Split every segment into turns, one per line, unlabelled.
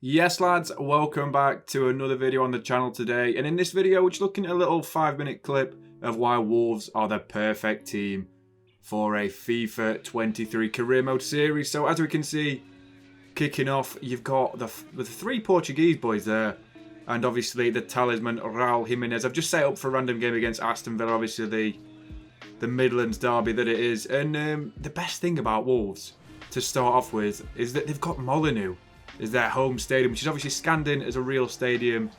Yes lads, welcome back to another video on the channel today, and in this video we're just looking at a little 5-minute clip of why Wolves are the perfect team for a FIFA 23 career mode series. So as we can see, kicking off, you've got the three Portuguese boys there, and obviously the talisman Raul Jimenez. I've just set up for a random game against Aston Villa, obviously the Midlands derby that it is, and the best thing about Wolves to start off with is that they've got Molineux is their home stadium, which is obviously scanned in as a real stadium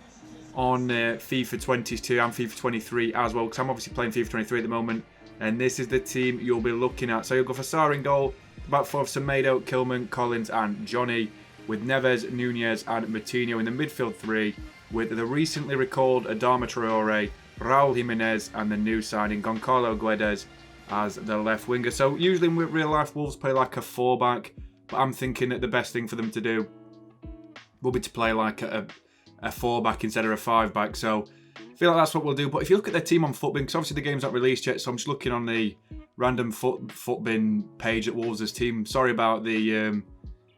on FIFA 22 and FIFA 23 as well, because I'm obviously playing FIFA 23 at the moment, and this is the team you'll be looking at. So you'll go for Sarr in goal, the back four of Semedo, Kilman, Collins and Johnny, with Neves, Nunez and Moutinho in the midfield three, with the recently recalled Adama Traore, Raul Jimenez and the new signing Goncalo Guedes as the left winger. So usually in real life Wolves play like a 4-back, but I'm thinking that the best thing for them to do will be to play like a 4-back instead of a 5-back. So I feel like that's what we'll do. But if you look at their team on Futbin, because obviously the game's not released yet, so I'm just looking on the random Futbin page at Wolves' team. Sorry about the...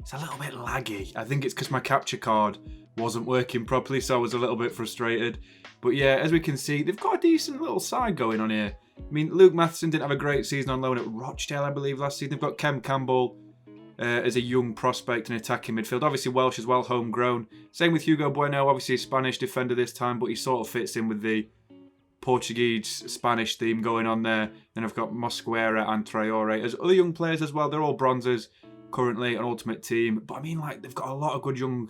it's a little bit laggy. I think it's because my capture card wasn't working properly, so I was a little bit frustrated. But yeah, as we can see, they've got a decent little side going on here. I mean, Luke Matheson didn't have a great season on loan at Rochdale, I believe, last season. They've got Kem Campbell as a young prospect in attacking midfield. Obviously Welsh as well, homegrown. Same with Hugo Bueno, obviously a Spanish defender this time, but he sort of fits in with the Portuguese-Spanish theme going on there. Then I've got Mosquera and Traore as other young players as well. They're all bronzes currently, an ultimate team. But I mean, like, they've got a lot of good young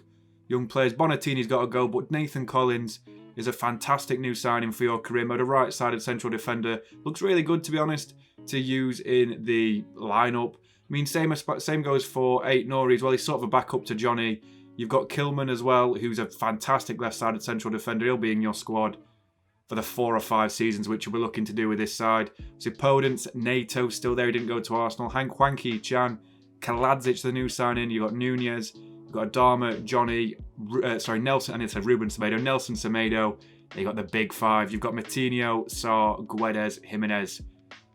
players. Bonatini's got to go, but Nathan Collins is a fantastic new signing for your career mode. A right-sided central defender. Looks really good, to be honest, to use in the lineup. I mean, same goes for Ait-Nouri as well. He's sort of a backup to Johnny. You've got Kilman as well, who's a fantastic left-sided central defender. He'll be in your squad for the 4 or 5 seasons, which we're looking to do with this side. So Podence, NATO still there. He didn't go to Arsenal. Hwang Chan, Kaladzic, the new signing. You've got Nunez. You've got Adama, Johnny, Nelson, and it's Ruben Semedo, Nelson Semedo. You've got the big 5. You've got Moutinho, Sarr, Guedes, Jimenez,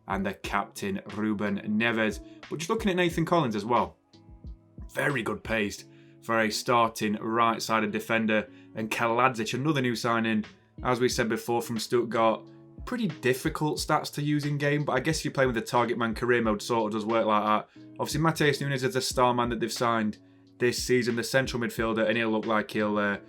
and the captain, Ruben Neves. But just looking at Nathan Collins as well, very good pace for a starting right-sided defender. And Kaladzic, another new signing, as we said before, from Stuttgart. Pretty difficult stats to use in game, but I guess if you're playing with the target man, career mode sort of does work like that. Obviously, Matheus Nunes is a star man that they've signed this season, the central midfielder, and he'll look like he'll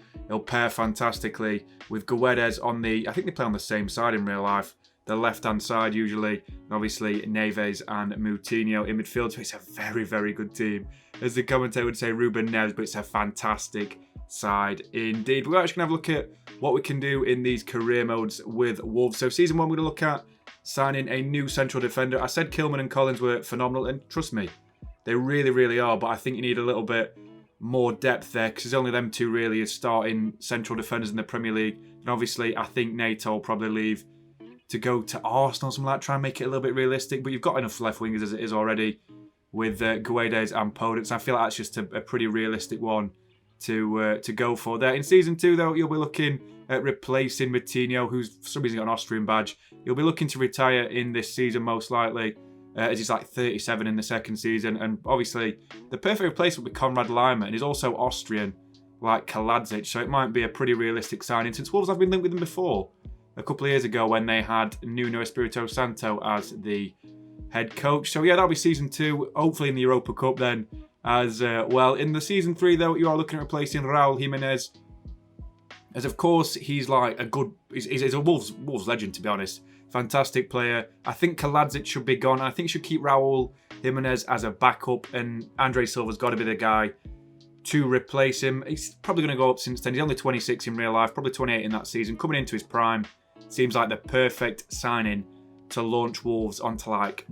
pair fantastically with Guedes on the... I think they play on the same side in real life. The left-hand side usually, and obviously Neves and Moutinho in midfield. So it's a very, very good team. As the commentator would say, Ruben Neves, but it's a fantastic side indeed. We're actually going to have a look at what we can do in these career modes with Wolves. So season 1, we're going to look at signing a new central defender. I said Kilman and Collins were phenomenal, and trust me, they really, really are, but I think you need a little bit more depth there, because there's only them two really as starting central defenders in the Premier League. And obviously, I think NATO will probably leave to go to Arsenal, something like that, try and make it a little bit realistic. But you've got enough left wingers as it is already with Guedes and Podence. I feel like that's just a pretty realistic one to go for there. In Season 2, though, you'll be looking at replacing Moutinho, who's for some reason got an Austrian badge. You'll be looking to retire in this season, most likely, as he's like 37 in the second season. And obviously, the perfect replacement would be Konrad Laimer, and he's also Austrian, like Kaladzic. So it might be a pretty realistic signing, since Wolves have been linked with him before. A couple of years ago when they had Nuno Espirito Santo as the head coach. So yeah, that'll be Season 2, hopefully in the Europa Cup then as well. In the Season 3 though, you are looking at replacing Raul Jimenez, as of course he's like a good, he's a Wolves legend, to be honest. Fantastic player. I think Kaladzic should be gone. I think you should keep Raul Jimenez as a backup, and Andre Silva's got to be the guy to replace him. He's probably going to go up since then. He's only 26 in real life, probably 28 in that season, coming into his prime. Seems like the perfect signing to launch Wolves onto like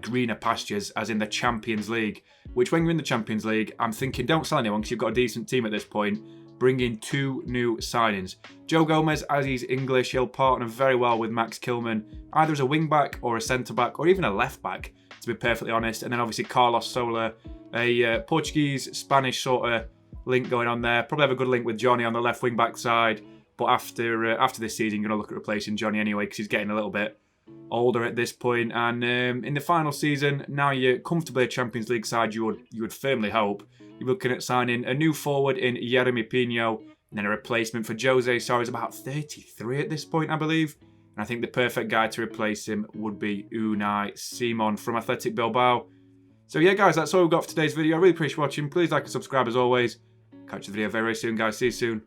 greener pastures, as in the Champions League. Which, when you're in the Champions League, I'm thinking don't sell anyone because you've got a decent team at this point. Bring in 2 new signings. Joe Gomez, as he's English, he'll partner very well with Max Kilman, either as a wing-back or a centre-back or even a left-back, to be perfectly honest. And then obviously Carlos Soler, a Portuguese-Spanish sort of link going on there. Probably have a good link with Johnny on the left wing-back side. But after this season, you're going to look at replacing Johnny anyway, because he's getting a little bit older at this point, and in the final season, now you're comfortably a Champions League side. You would firmly hope. You're looking at signing a new forward in Jeremy Pino, and then a replacement for Jose Soares, about 33 at this point, I believe. And I think the perfect guy to replace him would be Unai Simon from Athletic Bilbao. So yeah, guys, that's all we've got for today's video. I really appreciate you watching. Please like and subscribe as always. Catch the video very soon, guys. See you soon.